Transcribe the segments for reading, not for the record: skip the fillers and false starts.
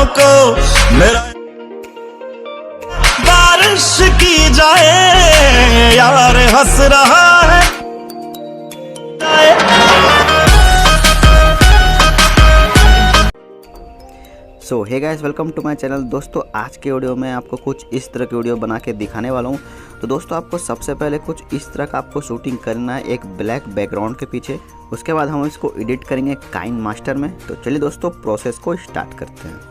बाहों को मेरा बारिश की जाए, यार हंस रहा है। So hey guys, welcome to my channel. दोस्तों आज के वीडियो में आपको कुछ इस तरह की वीडियो बना के दिखाने वाला हूँ। तो दोस्तों आपको सबसे पहले कुछ इस तरह का आपको शूटिंग करना है एक ब्लैक बैकग्राउंड के पीछे। उसके बाद हम इसको एडिट करेंगे काइन मास्टर में। तो चलिए दोस्तों प्रोसेस को स्टार्ट करते हैं।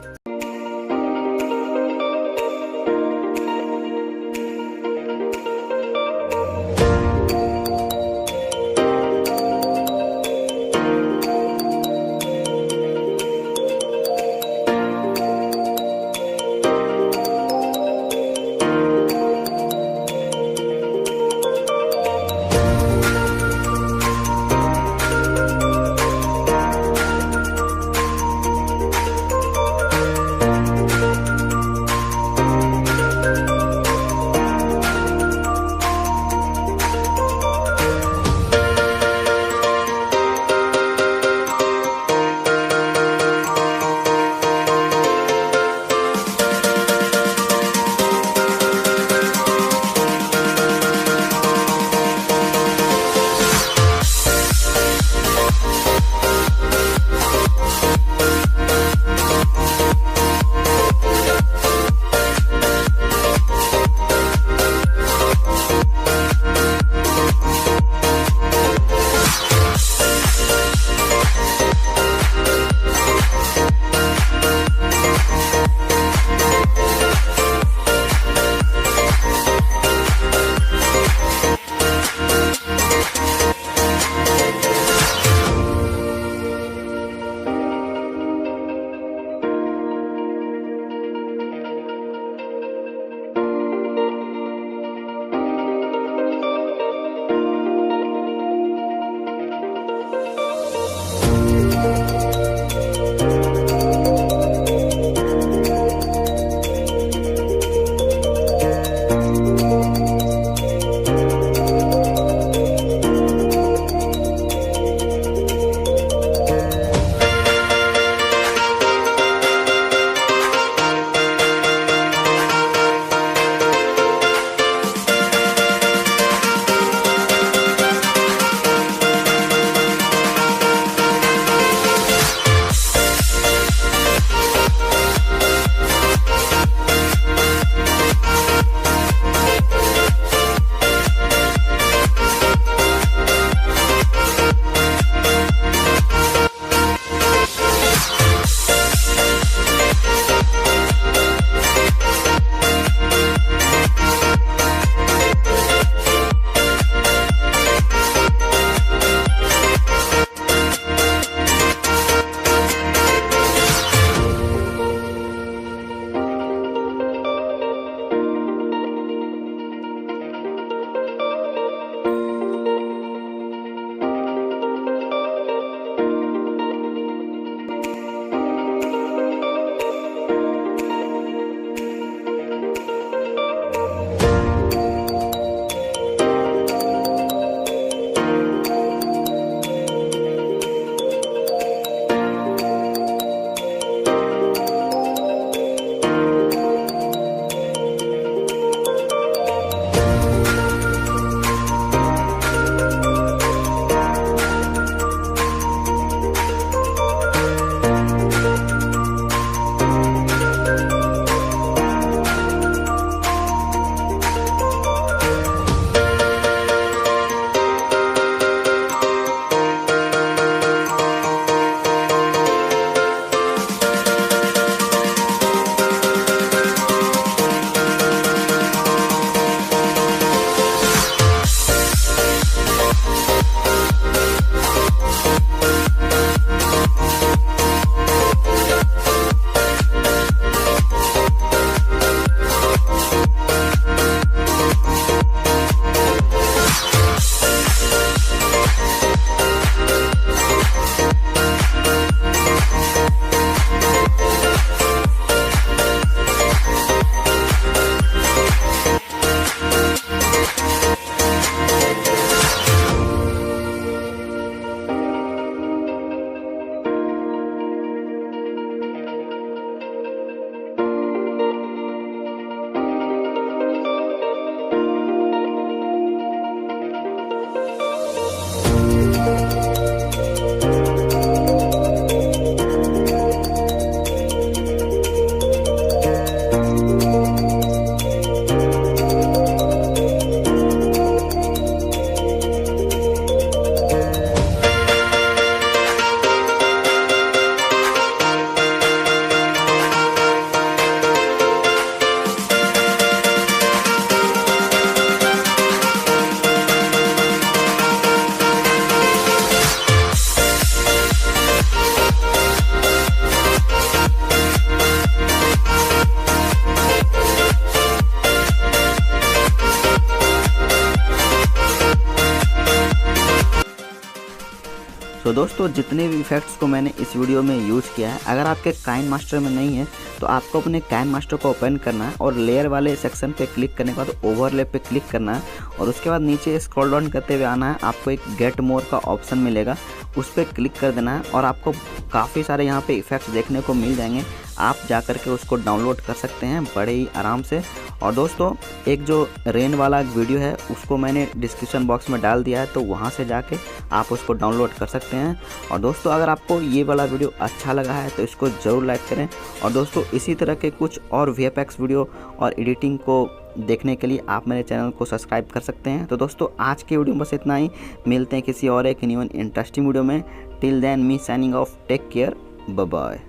तो दोस्तों जितने भी इफेक्ट्स को मैंने इस वीडियो में यूज़ किया है, अगर आपके काइनमास्टर में नहीं है तो आपको अपने काइनमास्टर को ओपन करना है और लेयर वाले सेक्शन पे क्लिक करने के बाद ओवरले पे क्लिक करना है और उसके बाद नीचे स्क्रॉल डाउन करते हुए आना है। आपको एक गेट मोर का ऑप्शन मिलेगा, उस पर क्लिक कर देना है और आपको काफ़ी सारे यहाँ पे इफ़ेक्ट्स देखने को मिल जाएंगे। आप जा कर के उसको डाउनलोड कर सकते हैं बड़े ही आराम से। और दोस्तों एक जो रेन वाला वीडियो है उसको मैंने डिस्क्रिप्शन बॉक्स में डाल दिया है, तो वहाँ से जाके आप उसको डाउनलोड कर सकते हैं। और दोस्तों अगर आपको ये वाला वीडियो अच्छा लगा है तो इसको ज़रूर लाइक करें। और दोस्तों इसी तरह के कुछ और VFX वीडियो और एडिटिंग को देखने के लिए आप मेरे चैनल को सब्सक्राइब कर सकते हैं। तो दोस्तों आज की वीडियो में बस इतना ही, मिलते हैं किसी और एक न्यू इंटरेस्टिंग वीडियो में। Till then me signing off, take care, bye bye.